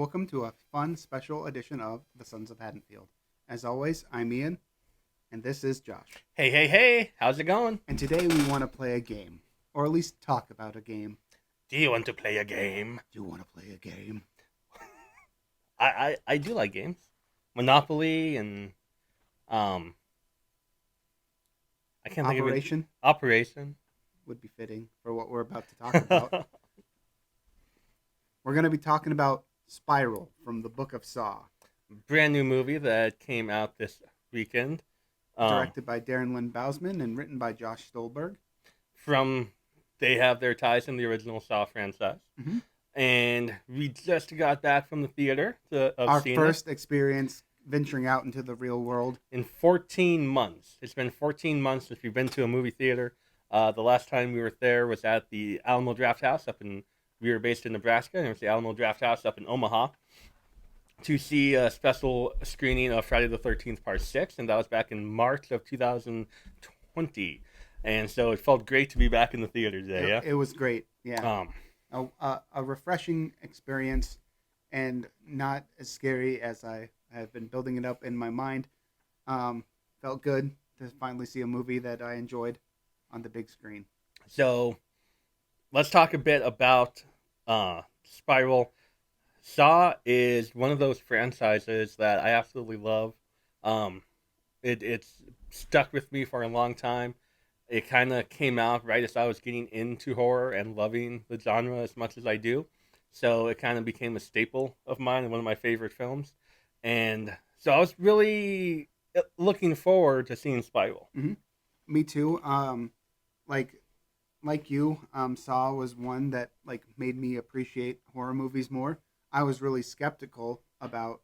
welcome to a fun special edition of The Sons of Haddonfield. As always, I'm Ian, and this is Josh. Hey, how's it going? And today we want to play a game, or at least talk about a game. Do you want to play a game? Do you want to play a game? I do like games. Monopoly and um I can't think of it. Operation Operation. would be fitting for what we're about to talk about. We're going to be talking about Spiral from the Book of Saw, Brand new movie that came out this weekend. directed by Darren Lynn Bousman and written by Josh Stolberg. From they have their ties in the original Saw franchise. Mm-hmm. And we just got back from the theater Our seeing first experience venturing out into the real world. in 14 months. It's been 14 months since we've been to a movie theater. The last time we were there was at the Alamo Draft House we were based in Nebraska, and it was the Alamo Draft House up in Omaha to see a special screening of Friday the 13th Part 6, and that was back in March of 2020. And so it felt great to be back in the theater today, It was great, yeah. Um, A refreshing experience and not as scary as I have been building it up in my mind. Felt good to finally see a movie that I enjoyed on the big screen. so let's talk a bit about Spiral. Saw is one of those franchises that I absolutely love. It's stuck with me for a long time. It kind of came out right as I was getting into horror and loving the genre as much as I do. So it kind of became a staple of mine and one of my favorite films. And so I was really looking forward to seeing Spiral. Mm-hmm. Me too. Like like you, Saw was one that like made me appreciate horror movies more. I was really skeptical about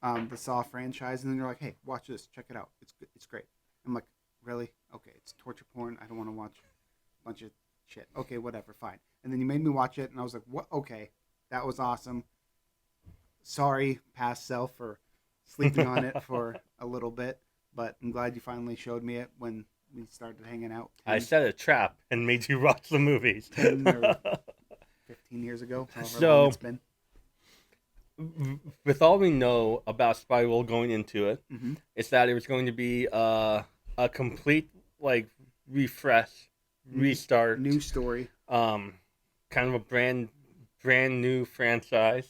the Saw franchise, and then they're like, "Hey, watch this, check it out. It's great." I'm like, "Really? Okay, it's torture porn. I don't want to watch a bunch of shit. Okay, whatever, fine." And then you made me watch it, and I was like, "What? Okay, that was awesome. Sorry, past self, for sleeping on it for a little bit, but I'm glad you finally showed me it when we started hanging out I set a trap and made you watch the movies. 10 or 15 years ago, however long So, it's been. with all we know about Spiral going into it, Mm-hmm. is that it was going to be a complete like refresh, restart, New story, kind of a brand new franchise.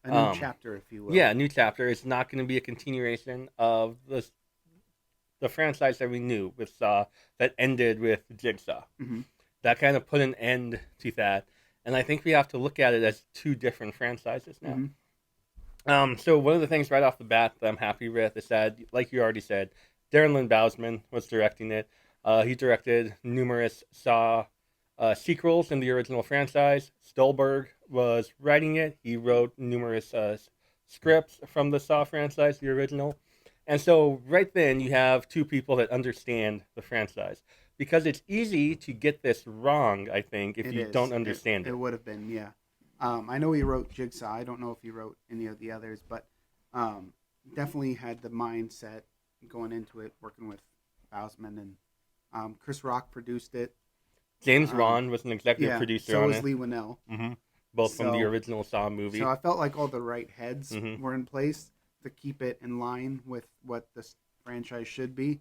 a new chapter, if you will. Yeah, new chapter. It's not going to be a continuation of the franchise that we knew with Saw that ended with Jigsaw. Mm-hmm. That kind of put an end to that, and I think we have to look at it as two different franchises now. Mm-hmm. So one of the things right off the bat that I'm happy with is that, like you already said, Darren Lynn Bousman was directing it. He directed numerous Saw sequels in the original franchise. Stolberg was writing it. He wrote numerous scripts from the Saw franchise, the original. And so right then you have two people that understand the franchise. Because it's easy to get this wrong, I think, if It you is. don't understand it. It would have been, yeah. I know he wrote Jigsaw. I don't know if he wrote any of the others, but definitely had the mindset going into it, working with Bousman, and Chris Rock produced it. James Wan was an executive Yeah, producer so on was it. Lee Winnell. Mm-hmm. Both from the So- original Saw movie. So I felt like all the right heads Mhm. were in place to keep it in line with what this franchise should be going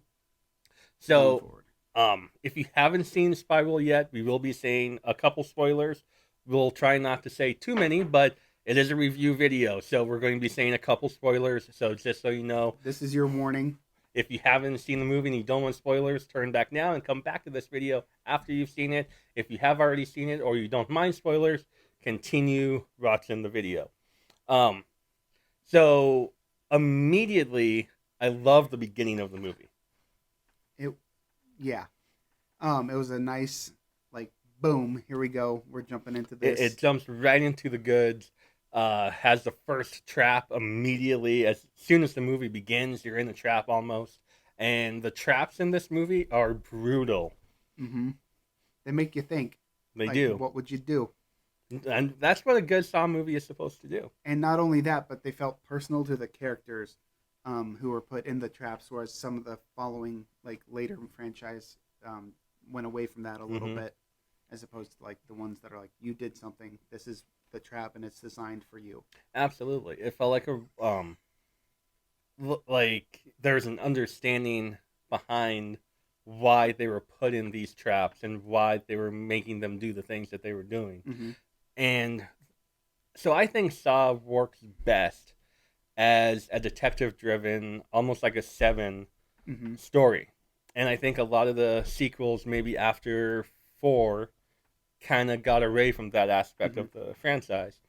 So, forward. if you haven't seen Spiral yet, we will be saying a couple spoilers. We'll try not to say too many, but it is a review video, so we're going to be saying a couple spoilers. So just so you know, This is your warning. if you haven't seen the movie and you don't want spoilers, turn back now and come back to this video after you've seen it. If you have already seen it or you don't mind spoilers, continue watching the video. So immediately, I love the beginning of the movie. Yeah. It was a nice, like, boom, here we go. We're jumping into this. It jumps right into the goods. Has the first trap immediately. As soon as the movie begins, you're in the trap almost. And the traps in this movie are brutal. Mm-hmm. They make you think. They Like, do. what would you do? And that's what a good Saw movie is supposed to do. And not only that, but they felt personal to the characters who were put in the traps, whereas some of the following, like, later franchise went away from that a little Mhm. bit, as opposed to, like, the ones that are like, you did something, this is the trap and it's designed for you. Absolutely, it felt like a like there's an understanding behind why they were put in these traps and why they were making them do the things that they were doing. Mm-hmm. And so I think Saw works best as a detective driven, almost like a Seven Mm-hmm. story. And I think a lot of the sequels, maybe after four, kind of got away from that aspect Mm-hmm. of the franchise.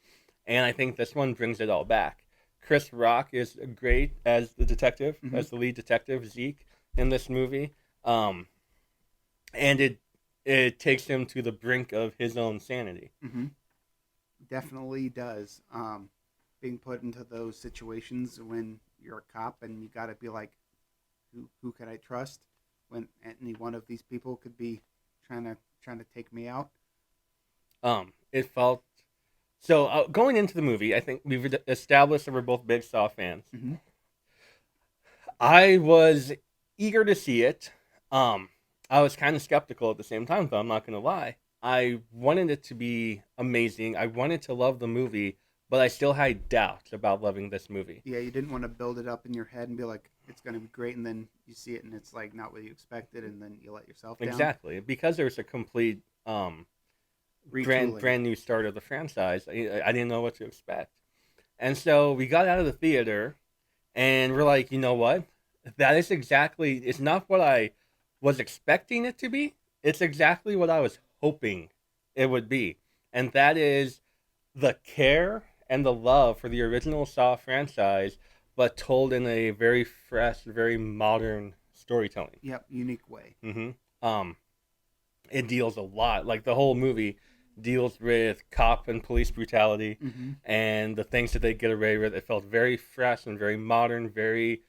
And I think this one brings it all back. Chris Rock is great as the detective, Mm-hmm. as the lead detective, Zeke, in this movie. Um, and it takes him to the brink of his own sanity. Mm-hmm. Definitely does. Being put into those situations when you're a cop and you got to be like, who can I trust when any one of these people could be trying to take me out. It felt so going into the movie. I think we've established that we're both big Saw fans. Mm-hmm. I was eager to see it. Um, I was kind of skeptical at the same time, though. I'm not going to lie. I wanted it to be amazing. I wanted to love the movie, but I still had doubts about loving this movie. Yeah, you didn't want to build it up in your head and be like, it's going to be great, and then you see it and it's like not what you expected, and then you let yourself down. Exactly, because there's a complete Retooling. brand new start of the franchise. I didn't know what to expect, and so we got out of the theater, and we're like, you know what? That is exactly. It's not what I was expecting it to be. It's exactly what I was hoping it would be, and that is the care and the love for the original Saw franchise, but told in a very fresh, very modern storytelling. Yep, unique way. Mm-hmm. Um, it deals a lot. Like the whole movie deals with cop and police brutality Mm-hmm. and the things that they get away with. It felt very fresh and very modern, very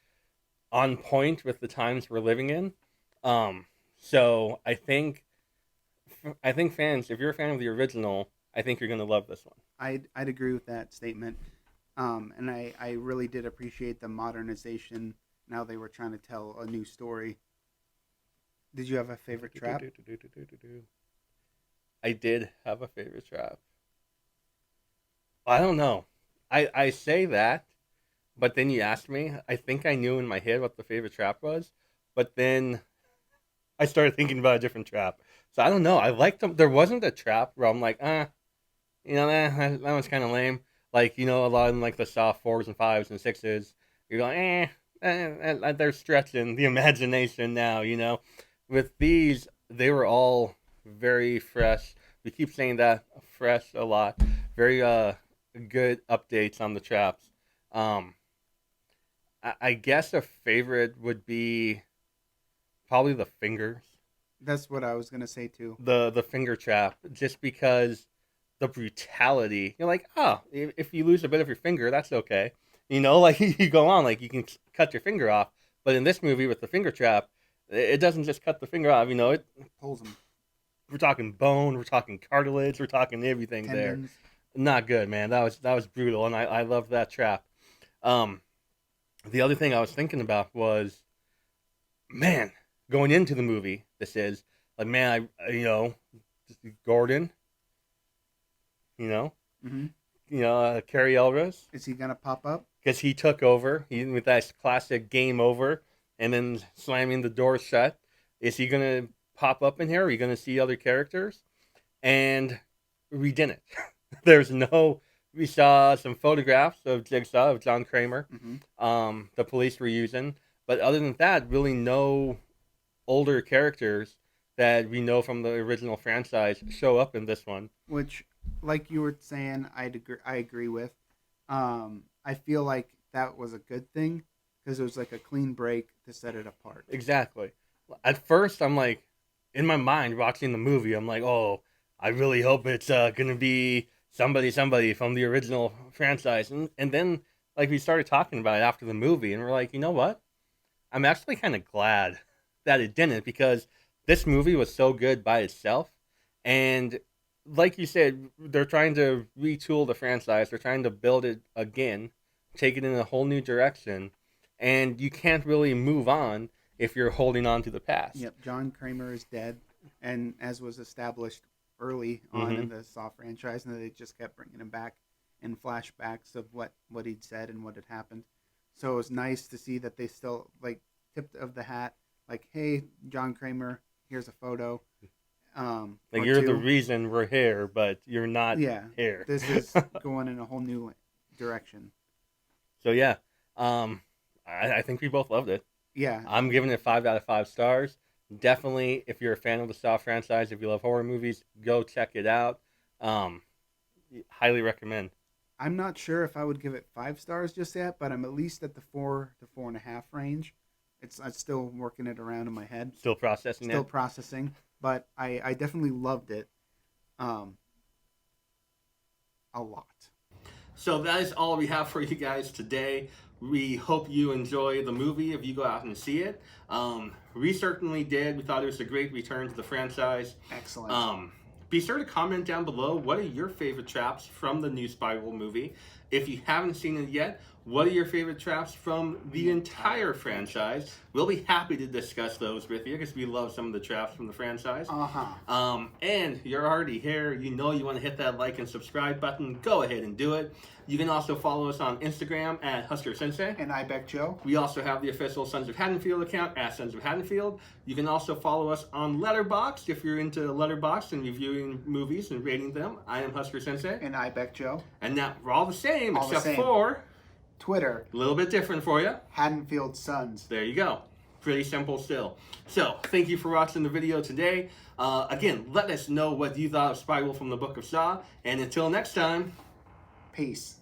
on point with the times we're living in. Um, so I think fans, if you're a fan of the original, I think you're gonna love this one. I'd agree with that statement. And I really did appreciate the modernization. Now they were trying to tell a new story. Did you have a favorite trap? I did have a favorite trap. I don't know. I say that, but then you asked me. I think I knew in my head what the favorite trap was, but then I started thinking about a different trap. So I don't know. I liked them. There wasn't a trap where I'm like, that one's kind of lame. Like, a lot of like the soft fours and fives and sixes, you're going, they're stretching the imagination now, With these, they were all very fresh. We keep saying that fresh a lot. Very good updates on the traps. Um, I guess a favorite would be probably the fingers, That's what I was gonna say too. the finger trap, just because the brutality. You're like, oh, if you lose a bit of your finger, that's okay. Like you go on, like you can cut your finger off. But in this movie with the finger trap, it doesn't just cut the finger off. Pulls them We're talking bone, we're talking cartilage, we're talking everything there. tendons. Not good, man. That was brutal, and I love that trap. Um, the other thing I was thinking about was, man, going into the movie, this is like, man, Gordon, you know, Mm-hmm. Carrie Elvis, Is he gonna pop up? because he took over with that classic game over, and then slamming the door shut. Is he gonna pop up in here? Are we gonna see other characters? And we didn't. There's no. We saw some photographs of Jigsaw of John Kramer. Mm-hmm. The police were using, but other than that, really no older characters that we know from the original franchise show up in this one. Which, like you were saying, I agree with. I feel like that was a good thing because it was like a clean break to set it apart. Exactly. At first, I'm like, in my mind, watching the movie, I'm like, oh, I really hope it's gonna be somebody from the original franchise, and then like we started talking about it after the movie, and we're like, you know what? I'm actually kind of glad that it didn't, because this movie was so good by itself, and like you said, they're trying to retool the franchise. They're trying to build it again, take it in a whole new direction, and you can't really move on if you're holding on to the past. Yep, John Kramer is dead, and as was established early on Mm-hmm. in the Saw franchise, and they just kept bringing him back in flashbacks of what he'd said and what had happened. So it was nice to see that they still like tipped of the hat, like, hey, John Kramer, here's a photo. Like, Or you're the two, reason we're here, but you're not yeah, here. this is going in a whole new direction. So yeah, um, I think we both loved it. Yeah, I'm giving it 5 out of 5 stars. Definitely, if you're a fan of the Saw franchise, if you love horror movies, go check it out. Um, Highly recommend. I'm not sure if I would give it 5 stars just yet, but I'm at least at the 4 to 4.5 range. I'm still working it around in my head, Still processing still it. processing, but I definitely loved it, um, a lot. So that is all we have for you guys today. We hope you enjoy the movie if you go out and see it. We certainly did. We thought it was a great return to the franchise. Excellent. Be sure to comment down below what are your favorite traps from the new Spiral movie. If you haven't seen it yet, what are your favorite traps from the entire franchise? We'll be happy to discuss those with you because we love some of the traps from the franchise. And you're already here. You know you want to hit that like and subscribe button. Go ahead and do it. You can also follow us on Instagram at Husker Sensei. And Ibeck Joe. We also have the official Sons of Haddonfield account at Sons of Haddonfield. You can also follow us on Letterboxd if you're into Letterboxd and reviewing movies and rating them. I am Husker Sensei. And Ibeck Joe. And now we're all the same, All the except same. for Twitter, a little bit different for you. Haddonfield Sons. There you go. Pretty simple still. So, thank you for watching the video today. Again, let us know what you thought of Spiral from the Book of Saw. And until next time, Peace.